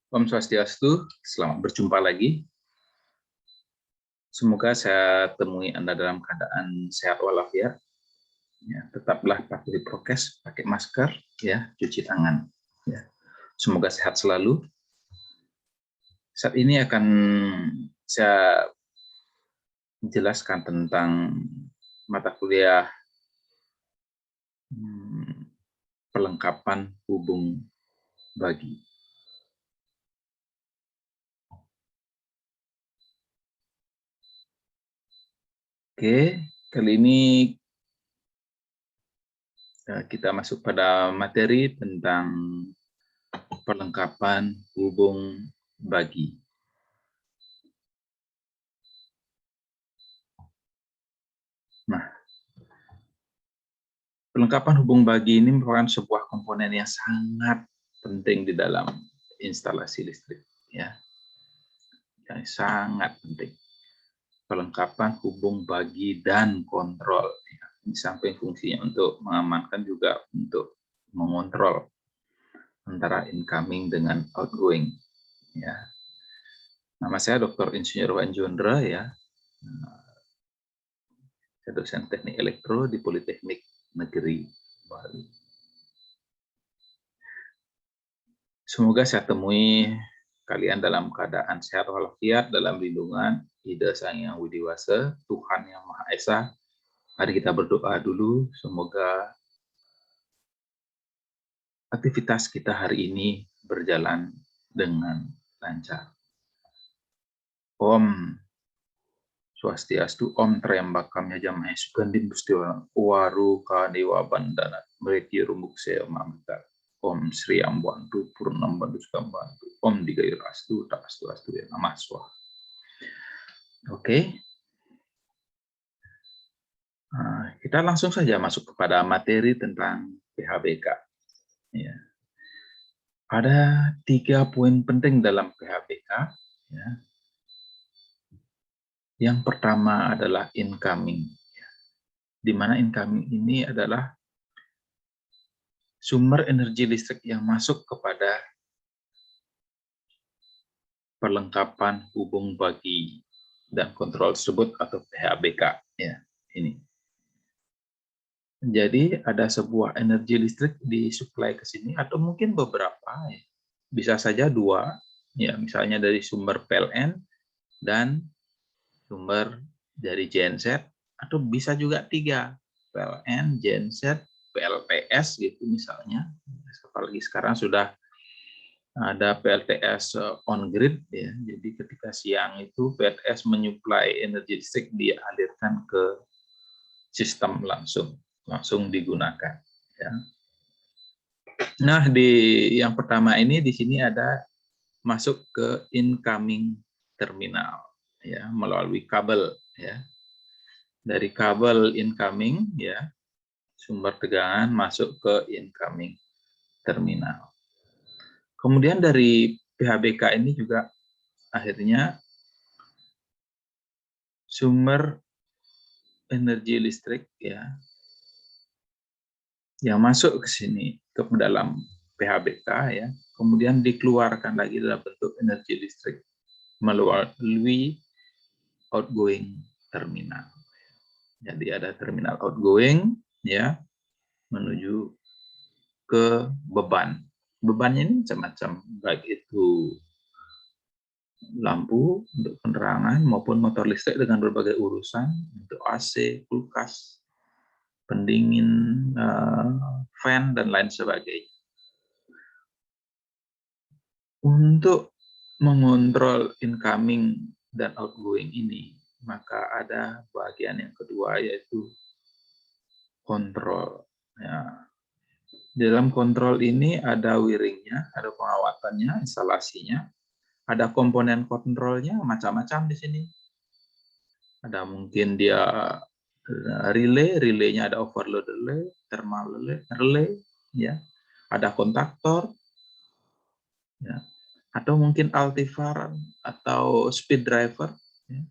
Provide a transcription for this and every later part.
Om Swastiastu, selamat berjumpa lagi. Semoga saya temui Anda dalam keadaan sehat walafiat. Ya, tetaplah patuhi prokes, pakai masker, ya, cuci tangan. Ya. Semoga sehat selalu. Saat ini akan saya menjelaskan tentang mata kuliah perlengkapan hubung bagi. Oke, kali ini kita masuk pada materi tentang perlengkapan hubung bagi. Nah, perlengkapan hubung bagi ini merupakan sebuah komponen yang sangat penting di dalam instalasi listrik, ya, yang sangat penting. Perlengkapan hubung bagi dan kontrol, ya. Di samping fungsinya untuk mengamankan juga untuk mengontrol antara incoming dengan outgoing, ya. Nama saya Dr. Insinyur Wan Jondra, ya. Saya dosen teknik elektro di Politeknik Negeri Bali. Semoga saya temui kalian dalam keadaan sehat walafiat, dalam lindungan Ida Sang Yang Widi Wasa, Tuhan Yang Maha Esa. Mari kita berdoa dulu, semoga aktivitas kita hari ini berjalan dengan lancar. Om Swastiastu, Om Triambakam Yajamaya Sugandin Bustiwa Waru Kadewa Bandana Meriti Rumbukse Mamita Om Sri Ambantu Purnambantu Skambantu Om Digayur Astu Tak Astu Astu Ya Namaswa. Oke. Kita langsung saja masuk kepada materi tentang PHBK. Ya. Ada 3 poin penting dalam PHBK. Ya. Yang pertama adalah incoming, di mana incoming ini adalah sumber energi listrik yang masuk kepada perlengkapan hubung bagi dan kontrol tersebut atau PHBK. Ya, ini. Jadi ada sebuah energi listrik disuplai ke sini atau mungkin beberapa, ya. Bisa saja 2, ya, misalnya dari sumber PLN dan sumber dari genset, atau bisa juga 3, PLN, genset, PLTS gitu misalnya. Apalagi sekarang sudah ada PLTS on grid, ya. Jadi ketika siang itu PLTS menyuplai energi listrik dialirkan ke sistem langsung digunakan, ya. Nah, yang pertama ini di sini ada masuk ke incoming terminal, ya, melalui kabel, ya. Dari kabel incoming, ya, sumber tegangan masuk ke incoming terminal. Kemudian dari PHBK ini juga akhirnya sumber energi listrik, ya, yang masuk ke sini ke dalam PHBK, ya, kemudian dikeluarkan lagi dalam bentuk energi listrik melalui outgoing terminal. Jadi ada terminal outgoing, ya, menuju ke beban. Bebannya ini macam-macam, baik itu lampu untuk penerangan maupun motor listrik dengan berbagai urusan untuk AC, kulkas, pendingin, fan, dan lain sebagainya. Untuk mengontrol incoming dan outgoing ini, maka ada bagian yang kedua, yaitu kontrol. Ya. Dalam kontrol ini ada wiringnya, ada pengawasannya, instalasinya, ada komponen kontrolnya, macam-macam di sini. Ada mungkin dia relaynya ada overload relay, thermal relay, ya. Ada kontaktor, ya. Atau mungkin altivar atau speed driver, ya.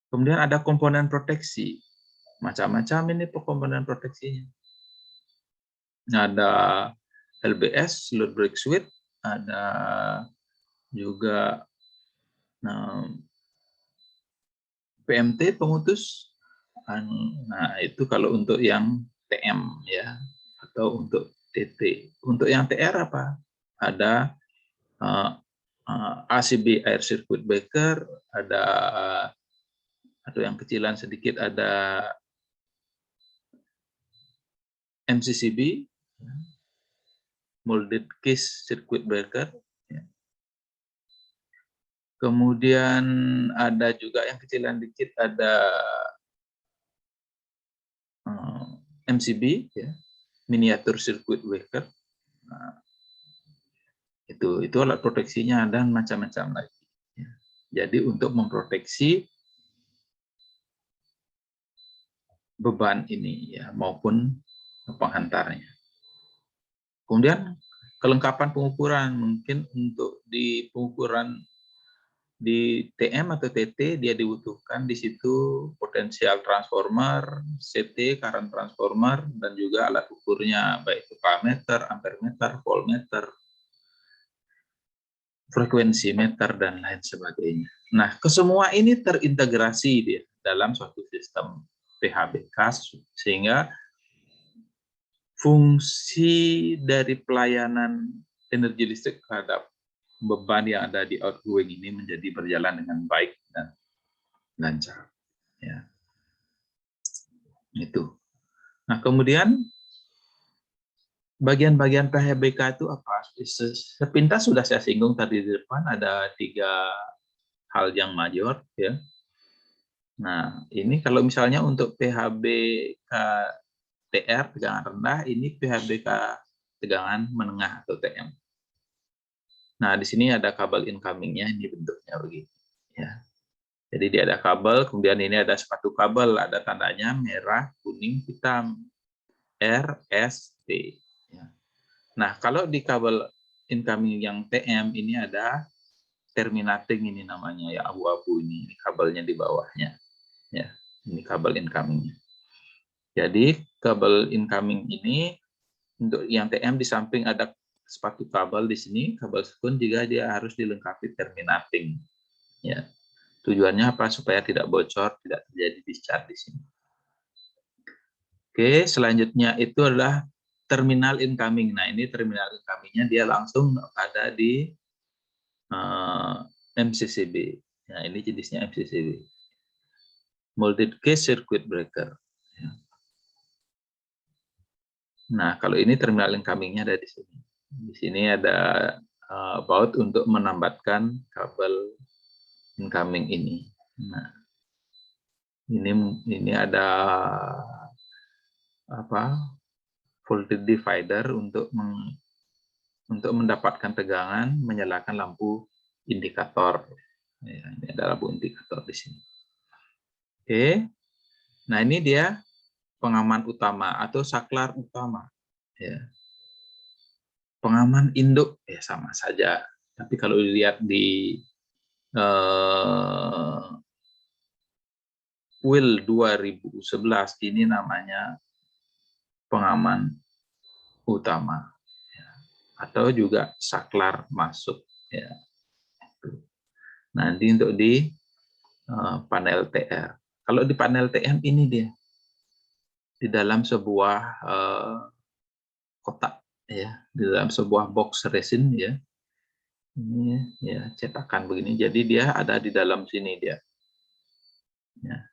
Kemudian ada komponen proteksi, macam-macam ini komponen proteksinya. Ada LBS, load break switch, ada juga PMT pemutus. Nah, itu kalau untuk yang TM ya, atau untuk TT. Untuk yang TR apa? Ada ACB air circuit breaker, ada atau yang kecilan sedikit ada MCCB, molded case circuit breaker. Kemudian ada juga yang kecilan dikit ada MCB, ya, miniatur circuit breaker. Nah, itu alat proteksinya dan macam-macam lagi. Ya. Jadi untuk memproteksi beban ini ya maupun penghantarnya. Kemudian kelengkapan pengukuran, mungkin untuk di pengukuran di TM atau TT dia dibutuhkan di situ potensial transformer, CT, current transformer, dan juga alat ukurnya baik itu parameter, ampermeter, voltmeter, frekuensi meter, dan lain sebagainya. Nah, kesemua ini terintegrasi dia dalam suatu sistem PHBK sehingga fungsi dari pelayanan energi listrik terhadap beban yang ada di outgoing ini menjadi berjalan dengan baik dan lancar. Ya. Itu. Nah, kemudian bagian-bagian PHBK itu apa? Sepintas sudah saya singgung tadi di depan, ada 3 hal yang major. Ya. Nah, ini kalau misalnya untuk PHBK TR, tegangan rendah, ini PHBK tegangan menengah atau TM. Nah, di sini ada kabel incoming-nya, ini bentuknya begini. Ya. Jadi dia ada kabel, kemudian ini ada sepatu kabel, ada tandanya merah, kuning, hitam, R, S, T. Ya. Nah, kalau di kabel incoming yang TM ini ada terminating ini namanya ya, abu-abu ini kabelnya di bawahnya. Ya, ini kabel incoming-nya. Jadi kabel incoming ini untuk yang TM di samping ada sepatu kabel di sini, kabel sekun juga dia harus dilengkapi terminating. Ya. Tujuannya apa? Supaya tidak bocor, tidak terjadi discharge di sini. Oke, selanjutnya itu adalah terminal incoming. Nah, ini terminal incoming-nya dia langsung ada di MCCB. Nah, ini jenisnya MCCB. Molded case circuit breaker. Nah, kalau ini terminal incoming-nya ada di sini. Di sini ada baut untuk menambatkan kabel incoming ini. Nah, ini ada voltage divider untuk mendapatkan tegangan, menyalakan lampu indikator. Ya, ini ada lampu indikator di sini. Oke, nah ini dia pengaman utama atau saklar utama. Ya. Pengaman induk ya sama saja. Tapi kalau dilihat di WIL 2011 ini namanya pengaman utama ya. Atau juga saklar masuk ya. Nanti untuk di panel TR. Kalau di panel TM ini dia di dalam sebuah kotak ya, di dalam sebuah box resin ya. Ini ya cetakan begini. Jadi dia ada di dalam sini dia. Ya.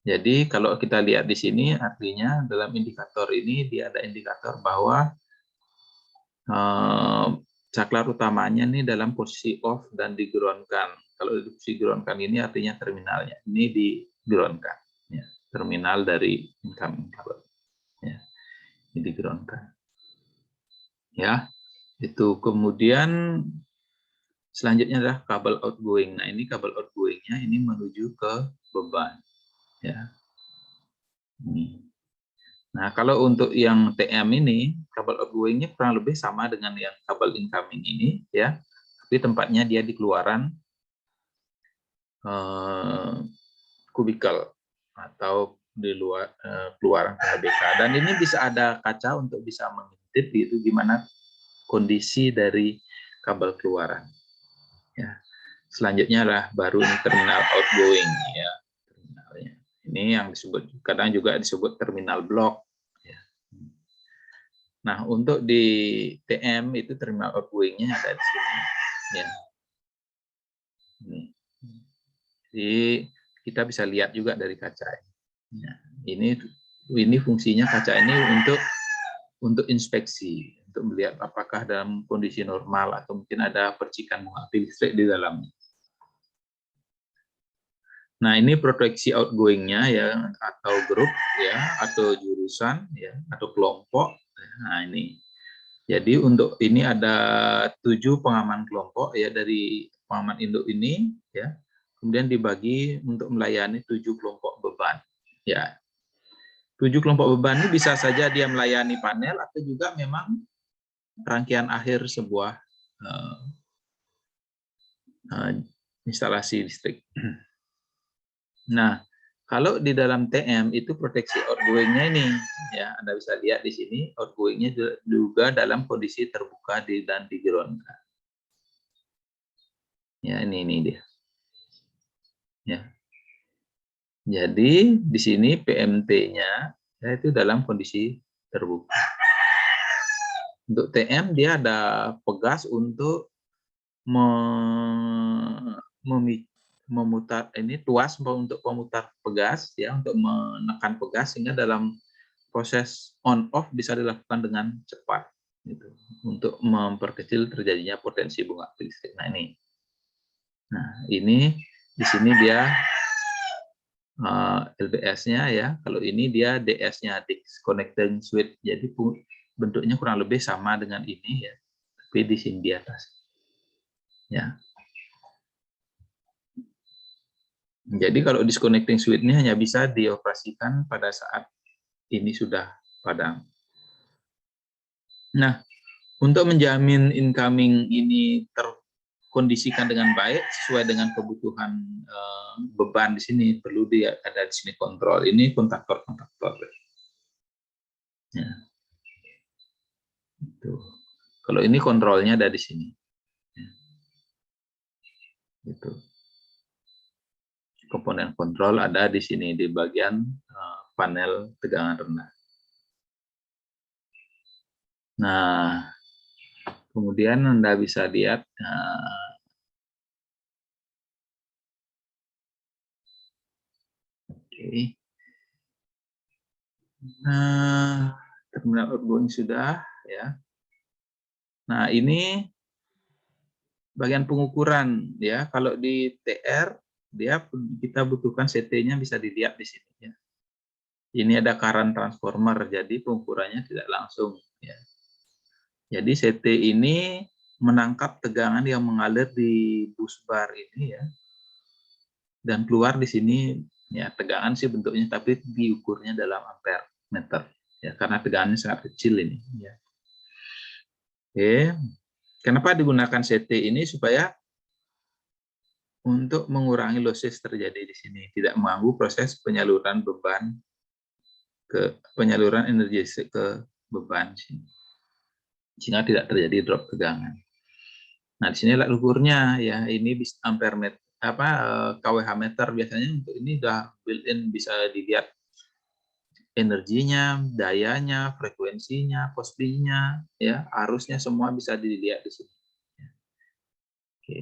Jadi kalau kita lihat di sini artinya dalam indikator ini dia ada indikator bahwa saklar utamanya ini dalam posisi off dan di-ground-kan. Kalau di posisi ground-kan ini artinya terminalnya. Ini di-ground-kan. Ya. Terminal dari incoming kabel. Ya. Ini di-ground-kan. Ya. Itu kemudian selanjutnya adalah kabel outgoing. Nah, ini kabel outgoing-nya ini menuju ke beban. Ya. Ini. Nah, kalau untuk yang TM ini, kabel outgoing-nya kurang lebih sama dengan yang kabel incoming ini, ya. Tapi tempatnya dia di keluaran kubikel atau di luar keluaran PHBK. Dan ini bisa ada kaca untuk bisa mengintip itu gimana kondisi dari kabel keluaran. Ya. Selanjutnya adalah baru ini terminal outgoing. Ya. Terminalnya. Ini yang disebut kadang juga disebut terminal blok. Ya. Nah, untuk di TM itu terminal outgoing-nya ada di sini. Ya. Ini. Jadi kita bisa lihat juga dari kaca ini. Ya. Ini fungsinya kaca ini untuk inspeksi, untuk melihat apakah dalam kondisi normal atau mungkin ada percikan mengapi listrik di dalamnya. Nah, ini proteksi outgoing-nya ya, atau grup ya, atau jurusan ya, atau kelompok. Nah, ini. Jadi untuk ini ada 7 pengaman kelompok ya dari pengaman induk ini ya. Kemudian dibagi untuk melayani 7 kelompok beban. Ya. 7 kelompok beban ini bisa saja dia melayani panel atau juga memang rangkaian akhir sebuah instalasi listrik. Nah, kalau di dalam TM itu proteksi outgoing-nya ini, ya Anda bisa lihat di sini outgoing-nya juga dalam kondisi terbuka dan digroundkan. Ya, ini dia. Ya. Jadi di sini PMT-nya ya, itu dalam kondisi terbuka. Untuk TM dia ada pegas untuk memutar ini tuas untuk pemutar pegas ya, untuk menekan pegas sehingga dalam proses on off bisa dilakukan dengan cepat gitu, untuk memperkecil terjadinya potensi bunga listrik. Nah ini di sini dia LBS-nya ya, kalau ini dia DS-nya, disconnecting switch, jadi bentuknya kurang lebih sama dengan ini ya, tapi di sini di atas ya. Jadi kalau disconnecting switch ini hanya bisa dioperasikan pada saat ini sudah padam. Nah, untuk menjamin incoming ini terkondisikan dengan baik sesuai dengan kebutuhan beban di sini, perlu ada di sini kontrol. Ini kontaktor-kontaktor. Ya. Itu. Kalau ini kontrolnya ada di sini. Ya. Itu. Komponen kontrol ada di sini di bagian panel tegangan rendah. Nah, kemudian Anda bisa lihat oke. Nah, terminal outgoing sudah ya. Nah, ini bagian pengukuran ya. Kalau di TR kita butuhkan CT-nya bisa dilihat di sini ya. Ini ada current transformer, jadi pengukurannya tidak langsung ya. Jadi CT ini menangkap tegangan yang mengalir di busbar ini ya. Dan keluar di sini ya, tegangan sih bentuknya, tapi diukurnya dalam ampere meter ya, karena tegangannya sangat kecil ini ya. Oke. Kenapa digunakan CT ini? Supaya untuk mengurangi losses terjadi di sini, tidak mengganggu proses penyaluran beban penyaluran energi ke beban sini, sehingga tidak terjadi drop tegangan. Nah, di sini alat ukurnya ya, ini ampere meter kWh meter biasanya. Untuk ini sudah built-in, bisa dilihat energinya, dayanya, frekuensinya, postingnya, ya, arusnya, semua bisa dilihat di sini. Oke.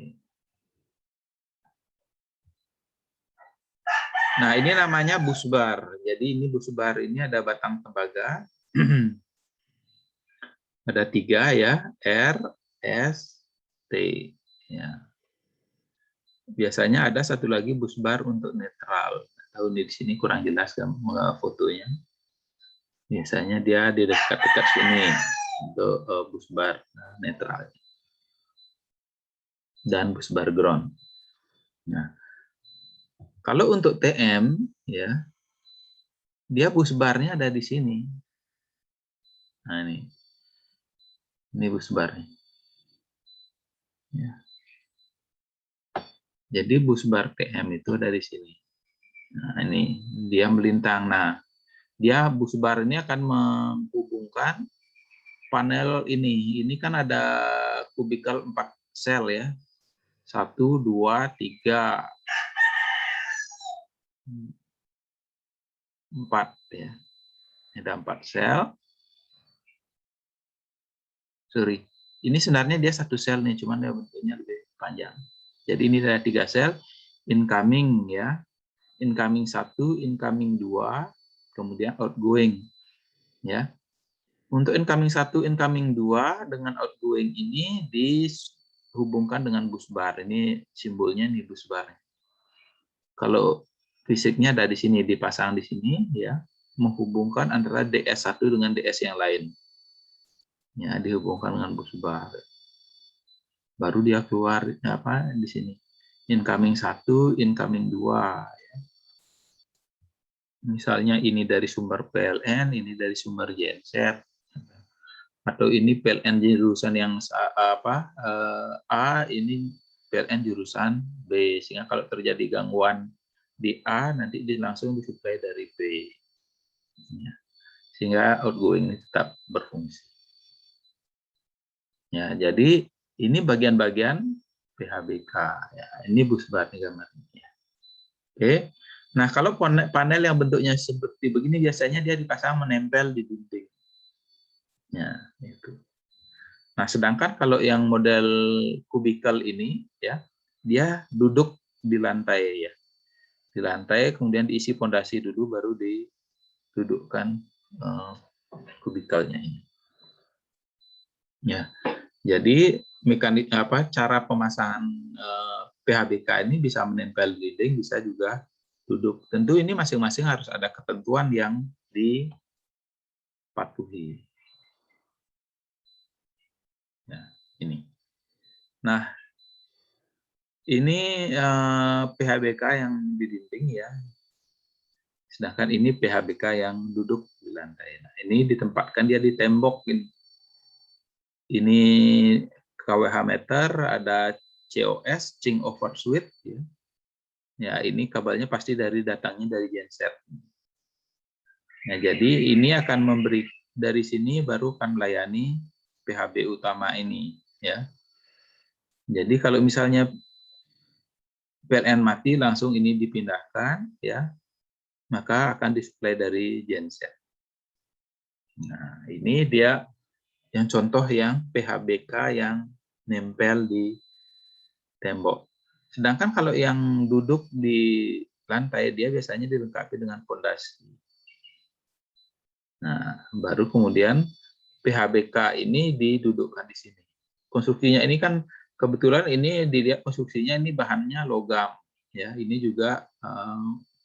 Nah, ini namanya busbar. Jadi ini busbar ini ada batang tembaga. Ada 3 ya, R, S, T. Ya. Biasanya ada satu lagi busbar untuk netral. Tahu di sini kurang jelas kan fotonya. Biasanya dia di dekat-dekat sini untuk busbar netral dan busbar ground. Nah, kalau untuk TM ya, dia busbarnya ada di sini. Nah, ini busbarnya. Ya. Jadi busbar TM itu ada di sini. Nah, ini dia melintang. Nah, dia busbar ini akan menghubungkan panel ini. Ini kan ada kubikal 4 sel ya. 1, 2, 3, 4 ya. Ada 4 sel. Sorry, ini sebenarnya dia 1 sel nih, cuman dia bentuknya lebih panjang. Jadi ini ada 3 sel, incoming ya, incoming 1, incoming 2, kemudian outgoing ya. Untuk incoming 1, incoming 2 dengan outgoing ini dihubungkan dengan busbar. Ini simbolnya nih busbar. Kalau fisiknya ada di sini, dipasang di sini ya, menghubungkan antara DS1 dengan DS yang lain. Ya, dihubungkan dengan busbar. Baru dia keluar apa di sini. Incoming 1, incoming 2 ya. Misalnya ini dari sumber PLN, ini dari sumber genset. Atau ini PLN jurusan yang A, ini PLN jurusan B. Sehingga kalau terjadi gangguan di A, nanti langsung disuplai dari B. Ya. Sehingga outgoing ini tetap berfungsi. Ya, jadi ini bagian-bagian PHBK. Ya, ini busbar gambarnya. Oke. Nah, kalau panel yang bentuknya seperti begini biasanya dia dipasang menempel di dinding. Ya, itu. Nah, sedangkan kalau yang model kubikal ini ya, dia duduk di lantai ya. Di lantai kemudian diisi fondasi dulu baru didudukkan kubikalnya ini. Ya. Jadi cara pemasangan PHBK ini bisa menempel di dinding, bisa juga duduk. Tentu ini masing-masing harus ada ketentuan yang dipatuhi. Ya, ini. Nah, ini PHBK yang di dinding ya. Sedangkan ini PHBK yang duduk di lantai. Nah, ini ditempatkan dia di tembok ini. Ini kWh meter, ada COS, Ching Over Switch. Ya. Ya, ini kabelnya pasti datangnya dari genset. Nah, jadi ini akan memberi dari sini baru akan melayani PHB utama ini. Ya. Jadi kalau misalnya PLN mati langsung ini dipindahkan, ya, maka akan disuplai dari genset. Nah, ini dia yang contoh yang PHBK yang nempel di tembok. Sedangkan kalau yang duduk di lantai, dia biasanya dilengkapi dengan fondasi. Nah, baru kemudian PHBK ini didudukkan di sini. Konstruksinya ini kan kebetulan ini dilihat konstruksinya ini bahannya logam, ya. Ini juga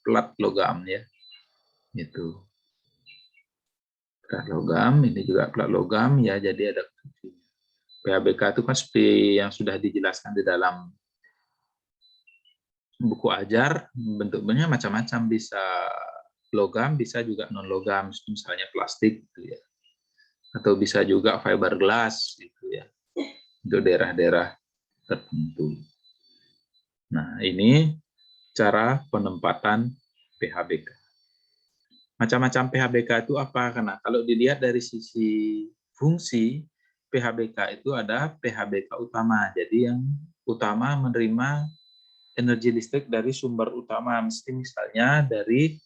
plat logam, ya. Itu. Plat logam, ini juga plat logam, ya. Jadi ada konstruksinya. PHBK itu kan seperti yang sudah dijelaskan di dalam buku ajar, bentuknya macam-macam, bisa logam, bisa juga non logam, misalnya plastik, gitu ya. Atau bisa juga fiberglass, gitu ya, untuk daerah-daerah tertentu. Nah, ini cara penempatan PHBK. Macam-macam PHBK itu apa? Karena kalau dilihat dari sisi fungsi, PHBK itu ada PHBK utama. Jadi yang utama menerima energi listrik dari sumber utama, mesti misalnya dari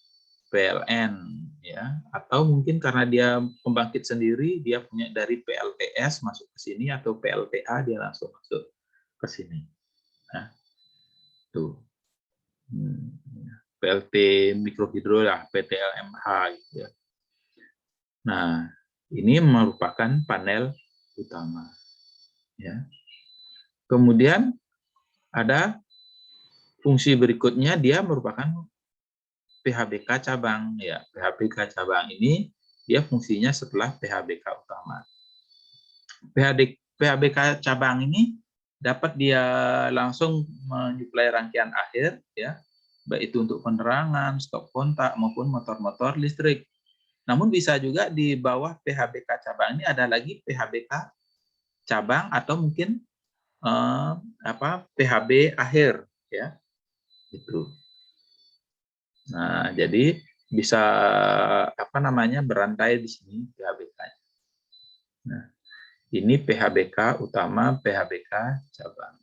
PLN, ya, atau mungkin karena dia pembangkit sendiri, dia punya dari PLTS masuk ke sini, atau PLTA dia langsung masuk ke sini. Nah, tuh. PLT mikrohidro lah, PTLMH gitu ya. Nah, ini merupakan panel utama. Ya. Kemudian ada fungsi berikutnya, dia merupakan PHBK cabang. Ya, PHBK cabang ini dia fungsinya setelah PHBK utama. PHBK cabang ini dapat dia langsung menyuplai rangkaian akhir, ya, baik itu untuk penerangan, stop kontak maupun motor-motor listrik. Namun bisa juga di bawah PHBK cabang ini ada lagi PHBK cabang atau mungkin PHB akhir, ya, itu. Nah, jadi bisa berantai di sini PHBK. Nah, Ini PHBK utama, PHBK cabang.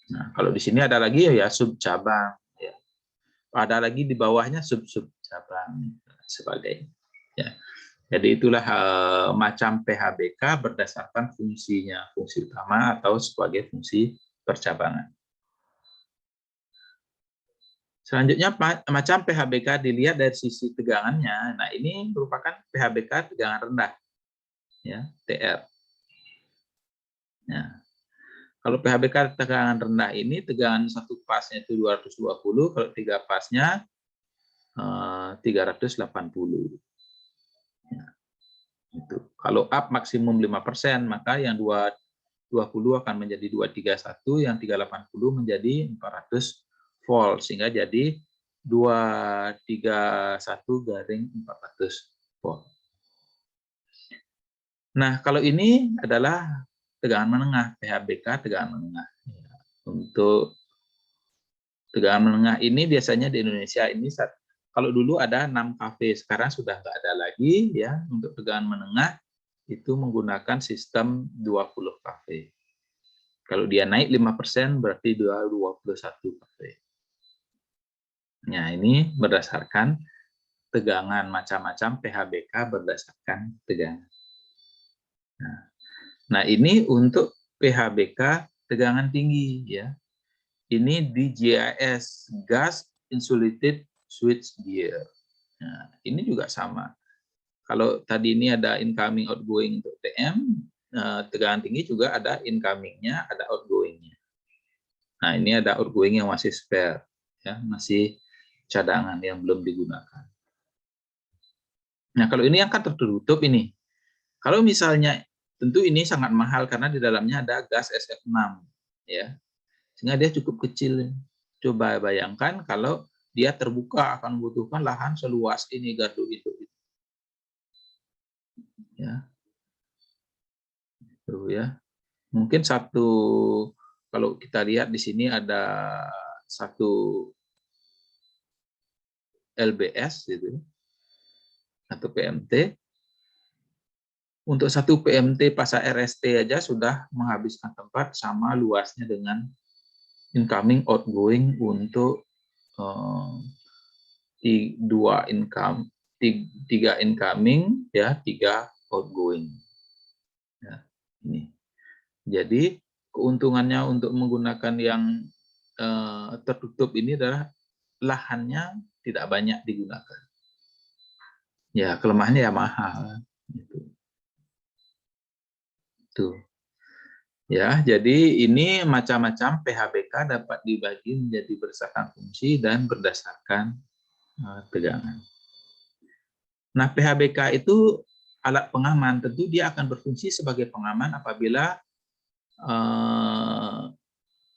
Nah, kalau di sini ada lagi ya sub cabang, ya. Ada lagi di bawahnya sub-sub cabang sebagainya. Ya. Jadi itulah macam PHBK berdasarkan fungsinya, fungsi utama atau sebagai fungsi percabangan. Selanjutnya macam PHBK dilihat dari sisi tegangannya. Nah, ini merupakan PHBK tegangan rendah, ya, TR. Nah, kalau PHBK tegangan rendah ini tegangan satu pasnya itu 220, kalau 3 pasnya 380. Ya, itu. Kalau up maksimum 5%, maka yang 220 akan menjadi 231, yang 380 menjadi 400 volt, sehingga jadi 231/400 volt. Nah, kalau ini adalah tegangan menengah, PHBK tegangan menengah. Untuk tegangan menengah ini biasanya di Indonesia ini, kalau dulu ada 6 kV, sekarang sudah nggak ada lagi, ya. Untuk tegangan menengah itu menggunakan sistem 20 kV. Kalau dia naik 5% berarti 21 kV. Nah, ini berdasarkan tegangan macam-macam PHBK berdasarkan tegangan. Nah, ini untuk PHBK tegangan tinggi, ya. Ini di GIS, Gas Insulated Switchgear. Nah, ini juga sama. Kalau tadi ini ada incoming outgoing untuk TM, tegangan tinggi juga ada incomingnya, ada outgoingnya. Nah, ini ada outgoing yang masih spare, ya, masih cadangan yang belum digunakan. Nah, kalau ini yang kan tertutup ini. Kalau misalnya, tentu ini sangat mahal karena di dalamnya ada gas SF6, ya, sehingga dia cukup kecil. Coba bayangkan kalau dia terbuka akan membutuhkan lahan seluas ini, gardu itu. Ya, itu ya. Mungkin satu, kalau kita lihat di sini ada satu LBS gitu, atau PMT. Untuk satu PMT pasar RST aja sudah menghabiskan tempat sama luasnya dengan incoming outgoing untuk tiga incoming, ya, 3 outgoing. Ya, ini. Jadi keuntungannya untuk menggunakan yang tertutup ini adalah lahannya tidak banyak digunakan. Ya, kelemahannya ya mahal. Tuh. Ya, jadi ini macam-macam PHBK dapat dibagi menjadi berdasarkan fungsi dan berdasarkan tegangan. Nah, PHBK itu alat pengaman, tentu dia akan berfungsi sebagai pengaman apabila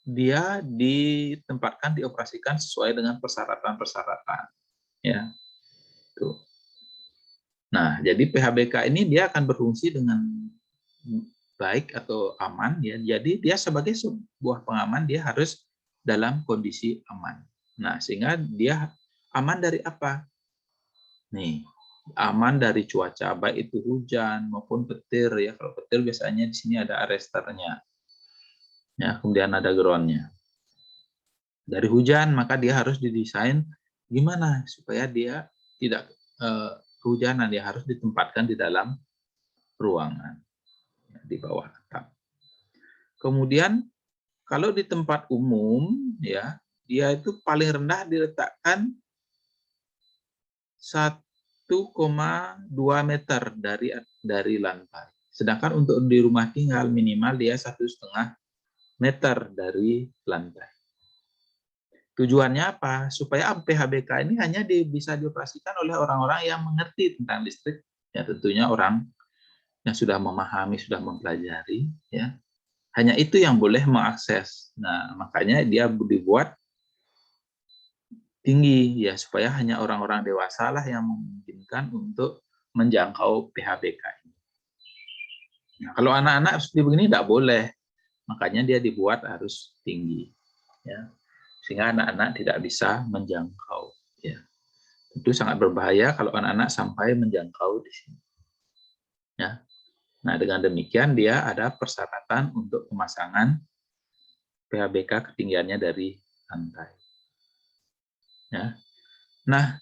dia ditempatkan, dioperasikan sesuai dengan persyaratan-persyaratan. Ya, tuh. Nah, jadi PHBK ini dia akan berfungsi dengan baik atau aman, ya. Jadi dia sebagai sebuah pengaman dia harus dalam kondisi aman. Nah, sehingga dia aman dari apa? Nih, aman dari cuaca, baik itu hujan maupun petir, ya. Kalau petir biasanya di sini ada arresternya. Ya, kemudian ada groundnya. Dari hujan maka dia harus didesain gimana supaya dia tidak kehujanan, dia harus ditempatkan di dalam ruangan, ya, di bawah atap. Kemudian kalau di tempat umum, ya, dia itu paling rendah diletakkan 1,2 meter dari lantai. Sedangkan untuk di rumah tinggal minimal dia 1,5 meter dari lantai. Tujuannya apa? Supaya PHBK ini hanya bisa dioperasikan oleh orang-orang yang mengerti tentang listrik. Ya, tentunya orang yang sudah memahami, sudah mempelajari. Ya, hanya itu yang boleh mengakses. Nah, makanya dia dibuat tinggi, ya, supaya hanya orang-orang dewasa lah yang memungkinkan untuk menjangkau PHBK ini. Nah, kalau anak-anak seperti begini tidak boleh, makanya dia dibuat harus tinggi, ya, sehingga anak-anak tidak bisa menjangkau. Ya, itu sangat berbahaya kalau anak-anak sampai menjangkau di sini. Ya, Nah, dengan demikian dia ada persyaratan untuk pemasangan PHBK ketinggiannya dari lantai. Ya. Nah,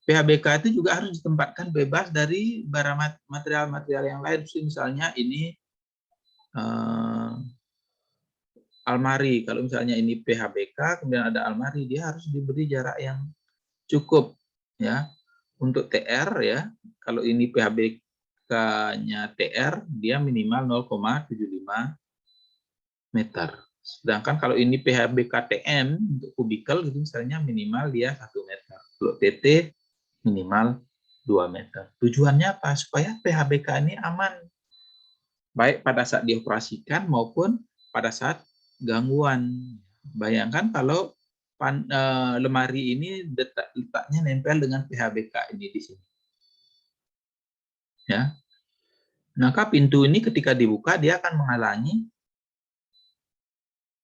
PHBK itu juga harus ditempatkan bebas dari barang material-material yang lain. Misalnya ini almari. Kalau misalnya ini PHBK, kemudian ada almari, dia harus diberi jarak yang cukup. Ya, untuk TR ya, kalau ini PHBK-nya TR, dia minimal 0,75 meter. Sedangkan kalau ini PHBK TM untuk kubikel gitu misalnya minimal dia 1 meter. Kalau TT minimal 2 meter. Tujuannya apa? Supaya PHBK ini aman. Baik pada saat dioperasikan maupun pada saat gangguan. Bayangkan kalau lemari ini letaknya nempel dengan PHBK ini di sini. Ya. Maka pintu ini ketika dibuka dia akan menghalangi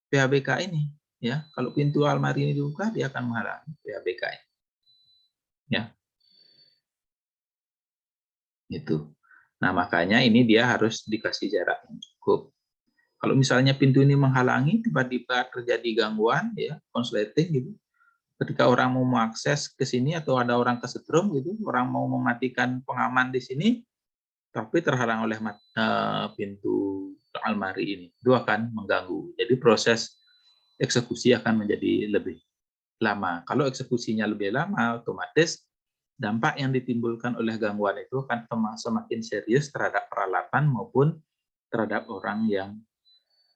PHBK ini. Ya, kalau pintu almari ini dibuka dia akan menghalangi PHBK ini. Ya. Itu. Nah, makanya ini dia harus dikasih jarak yang cukup. Kalau misalnya pintu ini menghalangi, tiba-tiba terjadi gangguan, ya, konsleting gitu. Ketika orang mau mengakses ke sini atau ada orang kesetrum gitu, orang mau mematikan pengaman di sini, tapi terhalang oleh pintu almari ini, itu akan mengganggu. Jadi proses eksekusi akan menjadi lebih lama. Kalau eksekusinya lebih lama, otomatis dampak yang ditimbulkan oleh gangguan itu akan semakin serius terhadap peralatan maupun terhadap orang yang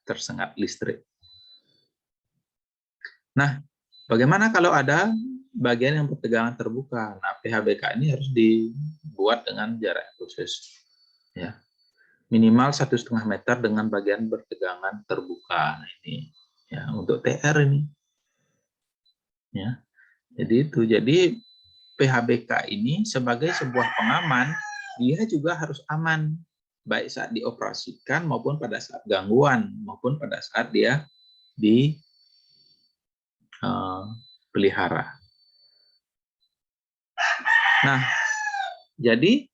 tersengat listrik. Nah, bagaimana kalau ada bagian yang bertegangan terbuka? Nah, PHBK ini harus dibuat dengan jarak khusus. Ya. Minimal 1,5 meter dengan bagian bertegangan terbuka. Nah, ini ya untuk TR ini. Ya. Jadi itu. Jadi PHBK ini sebagai sebuah pengaman, dia juga harus aman baik saat dioperasikan maupun pada saat gangguan maupun pada saat dia dipelihara. Nah, jadi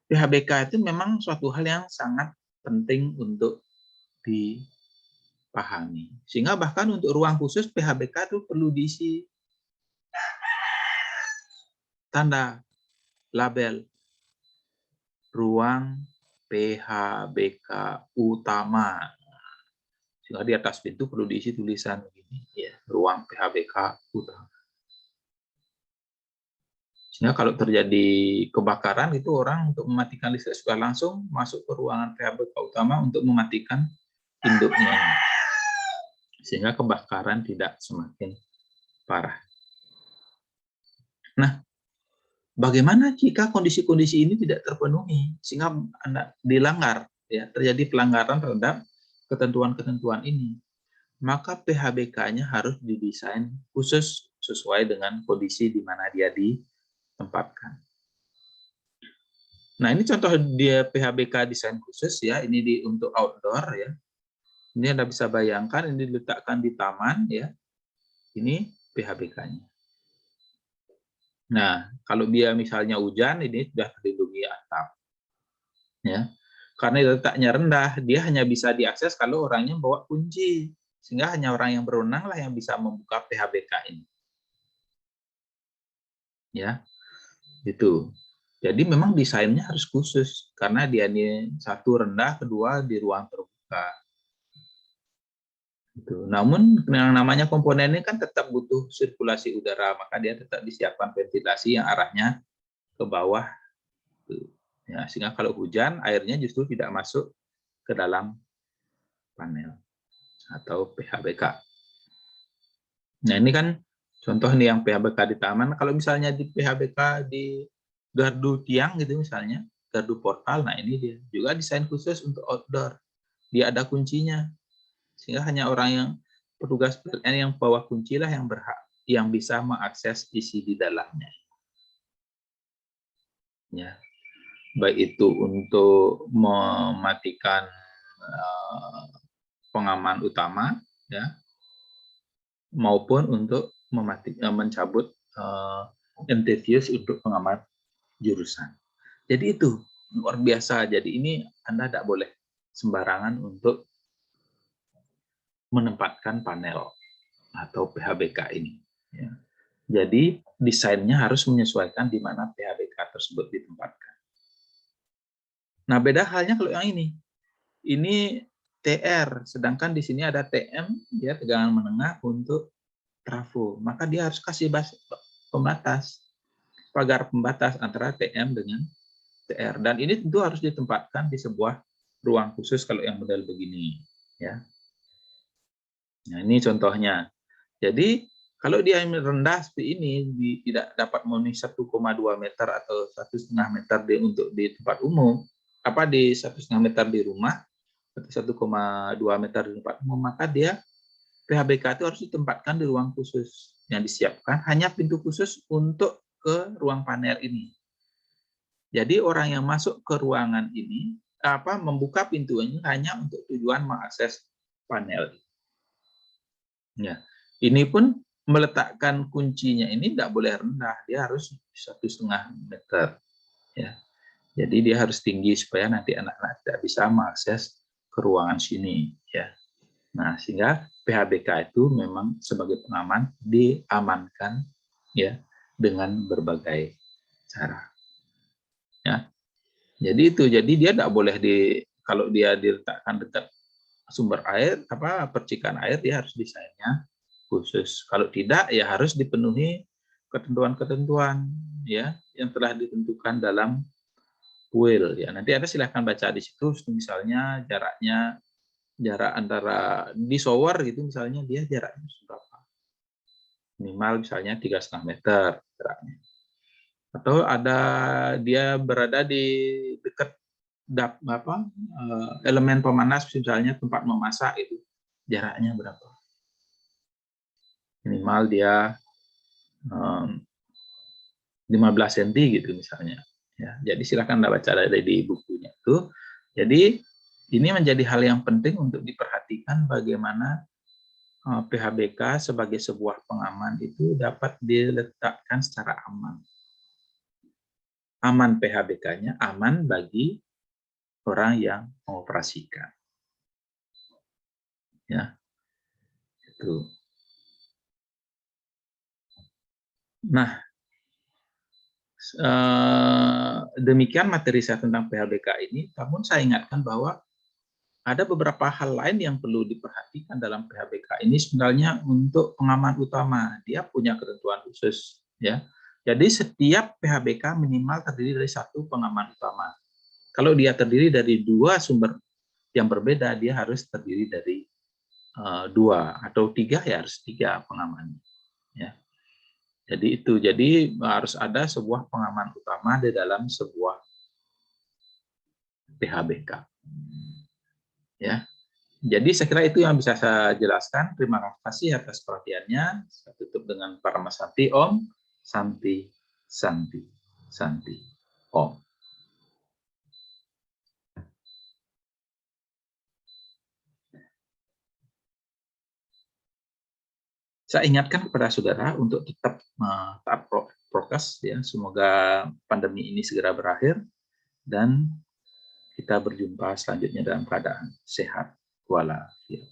PHBK itu memang suatu hal yang sangat penting untuk dipahami. Sehingga bahkan untuk ruang khusus PHBK itu perlu diisi tanda label ruang PHBK utama. Sehingga di atas pintu perlu diisi tulisan begini, ya, ruang PHBK utama. Sehingga kalau terjadi kebakaran itu orang untuk mematikan listrik sudah langsung masuk ke ruangan PHBK utama untuk mematikan induknya. Sehingga kebakaran tidak semakin parah. Nah, bagaimana jika kondisi-kondisi ini tidak terpenuhi sehingga Anda dilanggar, ya, terjadi pelanggaran terhadap ketentuan-ketentuan ini? Maka PHBK-nya harus didesain khusus sesuai dengan kondisi di mana dia ditempatkan. Nah, ini contoh dia PHBK desain khusus ya, ini untuk outdoor ya. Ini Anda bisa bayangkan ini diletakkan di taman ya. Ini PHBK-nya. Nah, kalau dia misalnya hujan, ini sudah terlindungi atap. Ya. Karena letaknya rendah, dia hanya bisa diakses kalau orangnya bawa kunci. Sehingga hanya orang yang berwenang lah yang bisa membuka PHBK ini. Ya, itu. Jadi memang desainnya harus khusus karena dia ini satu rendah, kedua di ruang terbuka. Gitu. Namun yang namanya komponen ini kan tetap butuh sirkulasi udara, maka dia tetap disiapkan ventilasi yang arahnya ke bawah. Ya, sehingga kalau hujan, airnya justru tidak masuk ke dalam panel atau PHBK. Nah, ini kan contoh nih yang PHBK di taman. Kalau misalnya di PHBK di gardu tiang gitu misalnya, gardu portal, nah ini dia. Juga desain khusus untuk outdoor. Dia ada kuncinya. Sehingga hanya orang yang petugas PLN yang bawa kunci lah yang berhak, yang bisa mengakses isi di dalamnya. Ya. Baik itu untuk mematikan pengaman utama, ya, maupun untuk mencabut MTVS untuk pengaman jurusan. Jadi itu luar biasa. Jadi ini Anda tidak boleh sembarangan untuk menempatkan panel atau PHBK ini. Ya. Jadi desainnya harus menyesuaikan di mana PHBK tersebut ditempatkan. Nah, beda halnya kalau yang ini. Ini TR, sedangkan di sini ada TM, ya, tegangan menengah untuk trafo. Maka dia harus kasih pembatas, pagar pembatas antara TM dengan TR. Dan ini tentu harus ditempatkan di sebuah ruang khusus kalau yang model begini. Ya. Nah, ini contohnya. Jadi, kalau dia rendah seperti ini, tidak dapat memenuhi 1,2 meter atau 1,5 meter untuk di tempat umum, di 1,5 meter di rumah, atau 1,2 meter di tempat umum, maka dia PHBK itu harus ditempatkan di ruang khusus yang disiapkan, hanya pintu khusus untuk ke ruang panel ini. Jadi orang yang masuk ke ruangan ini, membuka pintu ini hanya untuk tujuan mengakses panel. Ya, ini pun meletakkan kuncinya ini tidak boleh rendah, dia harus 1,5 meter. Ya, jadi dia harus tinggi supaya nanti anak-anak tidak bisa mengakses ke ruangan sini. Ya, nah sehingga PHBK itu memang sebagai pengaman diamankan ya dengan berbagai cara. Ya, jadi dia tidak boleh kalau dia diletakkan dekat sumber air, percikan air, dia harus desainnya khusus. Kalau tidak, ya harus dipenuhi ketentuan-ketentuan ya yang telah ditentukan dalam WIL. Ya, nanti Anda silahkan baca di situ, misalnya jarak antara di shower gitu, misalnya dia jaraknya berapa? Minimal misalnya 3,5 meter jaraknya. Atau dia berada di dekat elemen pemanas, misalnya tempat memasak itu, jaraknya berapa? Minimal dia 15 cm gitu misalnya. Ya, jadi silakan Anda baca dari di bukunya itu. Jadi ini menjadi hal yang penting untuk diperhatikan bagaimana PHBK sebagai sebuah pengaman itu dapat diletakkan secara aman. Aman PHBK-nya, aman bagi orang yang mengoperasikan. Ya, itu. Nah, demikian materi saya tentang PHBK ini. Namun saya ingatkan bahwa ada beberapa hal lain yang perlu diperhatikan dalam PHBK ini. Sebenarnya untuk pengaman utama, dia punya ketentuan khusus. Ya, jadi setiap PHBK minimal terdiri dari satu pengaman utama. Kalau dia terdiri dari dua sumber yang berbeda, dia harus terdiri dari dua atau tiga, ya harus tiga pengaman. Ya. Jadi itu, jadi harus ada sebuah pengaman utama di dalam sebuah PHBK. Ya, jadi saya kira itu yang bisa saya jelaskan. Terima kasih atas perhatiannya. Saya tutup dengan Parama Santi Om, Santi, Santi, Santi, Om. Saya ingatkan kepada saudara untuk tetap taat prokes, ya. Semoga pandemi ini segera berakhir dan kita berjumpa selanjutnya dalam keadaan sehat walafiat.